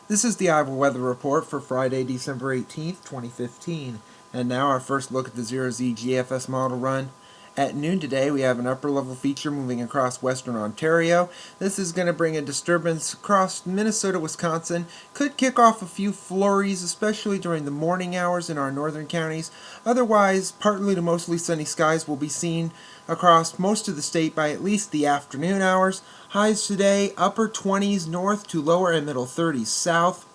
This is the Iowa Weather Report for Friday, December 18th, 2015. And now our first look at the 0Z GFS model run. At noon today, we have an upper level feature moving across western Ontario. This is going to bring a disturbance across Minnesota, Wisconsin. Could kick off a few flurries, especially during the morning hours in our northern counties. Otherwise, partly to mostly sunny skies will be seen across most of the state by at least the afternoon hours. Highs today, upper 20s north to lower and middle 30s south,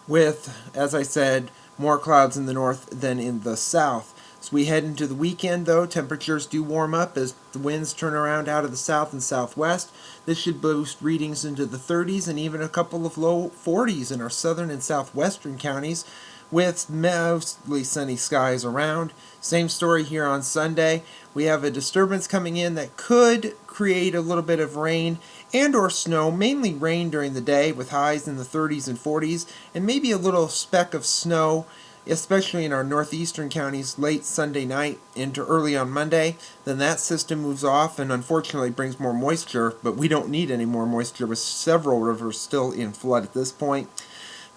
with, as I said, more clouds in the north than in the south. As we head into the weekend, though, temperatures do warm up as the winds turn around out of the south and southwest. This should boost readings into the 30s and even a couple of low 40s in our southern and southwestern counties, with mostly sunny skies around. Same story here on Sunday. We have a disturbance coming in that could create a little bit of rain and or snow, mainly rain during the day with highs in the 30s and 40s, and maybe a little speck of snow, especially in our northeastern counties late Sunday night into early on Monday. Then that system moves off and unfortunately brings more moisture, but we don't need any more moisture with several rivers still in flood at this point.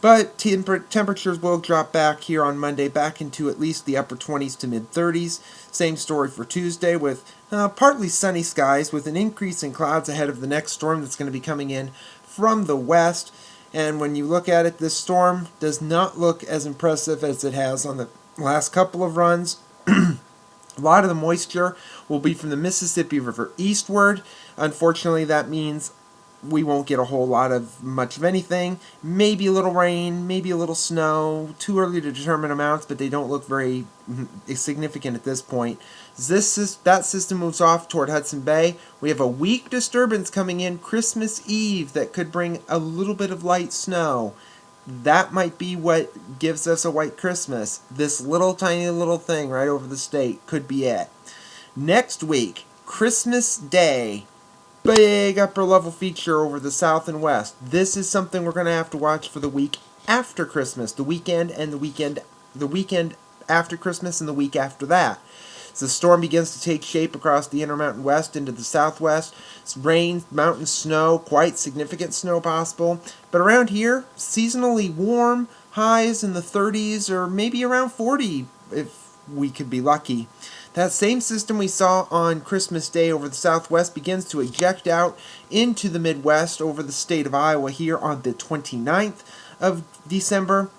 But temperatures will drop back here on Monday, back into at least the upper 20s to mid 30s. Same story for Tuesday with partly sunny skies with an increase in clouds ahead of the next storm that's going to be coming in from the west. And when you look at it, this storm does not look as impressive as it has on the last couple of runs. A lot of the moisture will be from the Mississippi River eastward. Unfortunately, that means we won't get a whole lot of much of anything. Maybe a little rain, maybe a little snow. Too early to determine amounts, but they don't look very significant at this point. That system moves off toward Hudson Bay. We have a weak disturbance coming in Christmas Eve that could bring a little bit of light snow. That might be what gives us a white Christmas. This little tiny little thing right over the state could be it. Next week, Christmas Day. Big upper level feature over the south and west. This is something we're going to have to watch for the week after Christmas, the weekend after Christmas and the week after that. As the storm begins to take shape across the Intermountain West into the southwest, it's rain, mountain snow, quite significant snow possible. But around here, seasonally warm, highs in the 30s or maybe around 40 if we could be lucky. That same system we saw on Christmas Day over the southwest begins to eject out into the Midwest over the state of Iowa here on the 29th of December.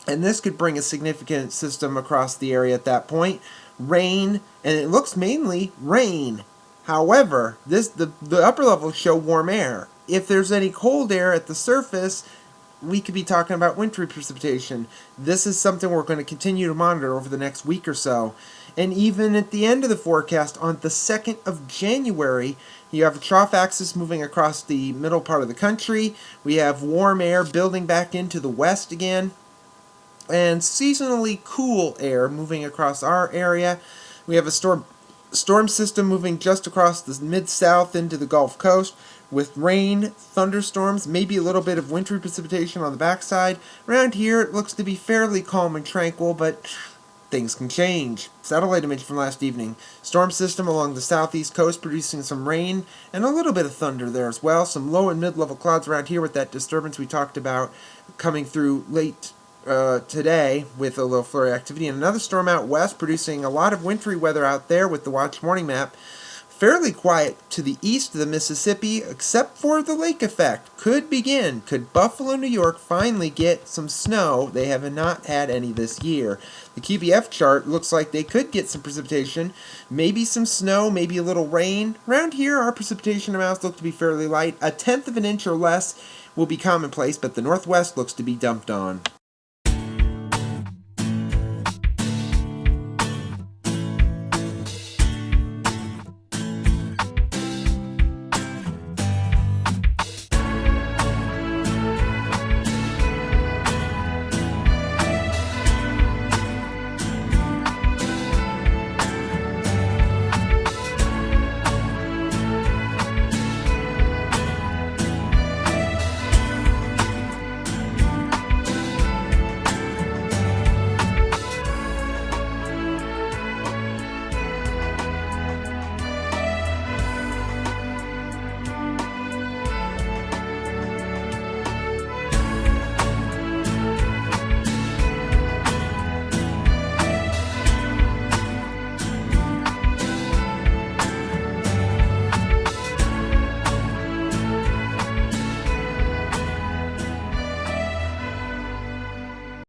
And this could bring a significant system across the area at that point. Rain, and it looks mainly rain. However, the upper levels show warm air. If there's any cold air at the surface, we could be talking about wintry precipitation. This is something we're going to continue to monitor over the next week or so. And even at the end of the forecast, on the 2nd of January, you have a trough axis moving across the middle part of the country. We have warm air building back into the west again, and seasonally cool air moving across our area. We have a storm system moving just across the mid-south into the Gulf Coast with rain, thunderstorms, maybe a little bit of wintry precipitation on the backside. Around here, it looks to be fairly calm and tranquil, but things can change. Satellite image from last evening. Storm system along the southeast coast producing some rain and a little bit of thunder there as well. Some low and mid-level clouds around here with that disturbance we talked about coming through late today with a low flurry activity. And another storm out west producing a lot of wintry weather out there with the watch morning map. Fairly quiet to the east of the Mississippi, except for the lake effect. Could Buffalo, New York finally get some snow? They have not had any this year. The QBF chart looks like they could get some precipitation, maybe some snow, maybe a little rain. Around here, our precipitation amounts look to be fairly light. 1/10 of an inch or less will be commonplace, but the northwest looks to be dumped on.